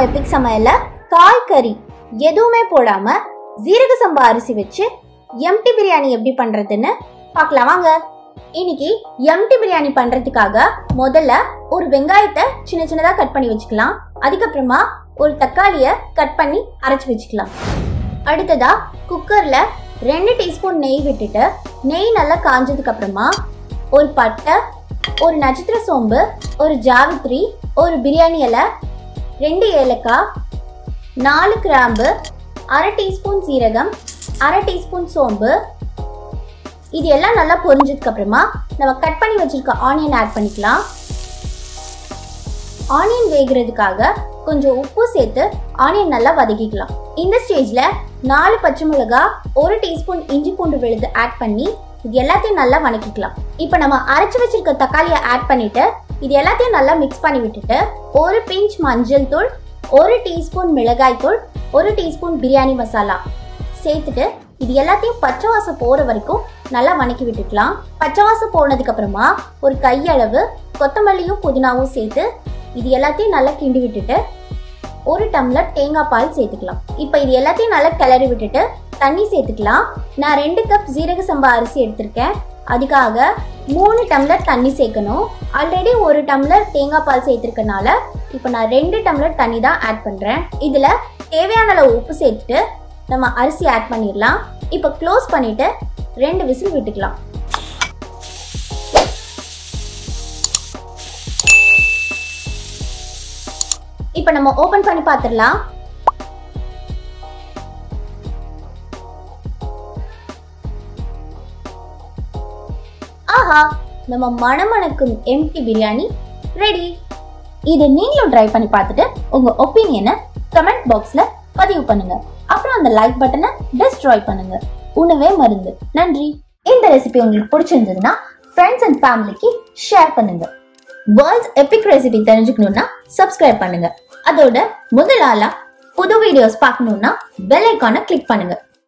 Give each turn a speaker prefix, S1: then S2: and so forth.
S1: Epic சமையல்ல காய்கறி எதுவுமே போடாம சீரக சம்பா அரிசி வச்சு எம்டி பிரியாணி எப்படி பண்றதுன்னு பார்க்கலாம் வாங்க. இன்னைக்கு எம்டி பிரியாணி பண்றதுக்காக முதல்ல ஒரு வெங்காயத்தை சின்ன சின்னதா கட் பண்ணி வச்சுக்கலாம். அதுக்கப்புறமா ஒரு தக்காளியை கட் பண்ணி அரைச்சு வச்சுக்கலாம். அடுத்ததா குக்கர்ல 2 டீஸ்பூன் நெய் விட்டுட்டு நெய் நல்லா காஞ்சதுக்கு அப்புறமா ஒரு பட்டை, ஒரு நட்சத்திர சோம்பு, ஒரு ஜாவித்ரி, ஒரு பிரியாணி இலை, 2 ஏலக்காய், 4 கிராம்பு, 1/2 டீஸ்பூன் சீரகம், 1/2 டீஸ்பூன் சோம்பு, இது எல்லாம் நல்லா பொரிஞ்சதுக்கு அப்புறமா நம்ம கட் பண்ணி வச்சிருக்க ஆனியன் ஆட் பண்ணிக்கலாம். ஆனியன் வேகிறதுக்காக கொஞ்சம் உப்பு சேர்த்து ஆனியன் நல்லா வதக்கிக்கலாம். இந்த ஸ்டேஜ்ல 4 பச்சை மிளகாய், 1 டீஸ்பூன் இஞ்சி பூண்டு விழுது ஆட் பண்ணி இது எல்லாத்தையும் நல்லா வதக்கிக்கலாம். இப்போ நம்ம அரைச்சு வச்சிருக்க தக்காளியை ஆட் பண்ணிட்டு இது எல்லாத்தையும் நல்லா மிக்ஸ் பண்ணி விட்டுட்டு ஒரு பிஞ்ச் மஞ்சள் தூள், 1 டீஸ்பூன் மிளகாய் தூள், 1 டீஸ்பூன் பிரியாணி மசாலா சேர்த்துட்டு இது எல்லாத்தையும் பச்சை வாசம் போற வரைக்கும் நல்லா வதக்கி விட்டுக்கலாம். பச்சை வாசம் போனதுக்கு அப்புறமா ஒரு கையளவு கொத்தமல்லியும் புதினாவும் சேர்த்து இது எல்லாத்தையும் நல்லா கிண்டி விட்டுட்டு 1 டம்ளர் தேங்காய் பால் சேர்த்துக்கலாம். இப்போ இது எல்லாத்தையும் நல்லா கிளறி விட்டுட்டு தண்ணி சேர்த்துக்கலாம். நான் 2 கப் சீரக சம்பா அரிசி எடுத்திருக்கேன். அதுக்காக 3 டம்ளர் தண்ணி சேர்க்கணும். ஆல்ரெடி 1 டம்ளர் தேங்காய் பால் சேர்த்துருக்கனால இப்போ நான் 2 டம்ளர் தண்ணி தான் ஆட் பண்ணுறேன். இதில் தேவையான அளவு உப்பு சேர்த்துட்டு நம்ம அரிசி ஆட் பண்ணிடலாம். இப்போ க்ளோஸ் பண்ணிட்டு 2 விசில் விட்டுக்கலாம். இப்போ நம்ம ஓபன் பண்ணி பார்த்துடலாம். ஆஹா, நம்ம மணமணக்கும் எம்டி பிரியாணி ரெடி. இது நீங்களும் ட்ரை பண்ணி பார்த்துட்டு உங்க ஒப்பீனியனை கமெண்ட் பாக்ஸ்ல பதிவு பண்ணுங்க. அப்புறம் அந்த லைக் பட்டனை டிஸ்ட்ராய் பண்ணுங்க. உணவே மருந்து. நன்றி. இந்த ரெசிபி உங்களுக்கு பிடிச்சிருந்ததுன்னா ஃப்ரெண்ட்ஸ் அண்ட் ஃபேமிலிக்கு ஷேர் பண்ணுங்க. வேர்ல்ட்ஸ் எபிக் ரெசிபி தெரிஞ்சுக்கணும்னா சப்ஸ்கிரைப் பண்ணுங்க. அதோட முதல் ஆளா புது வீடியோஸ் பார்க்கணும்னா பெல் ஐகானை கிளிக் பண்ணுங்க.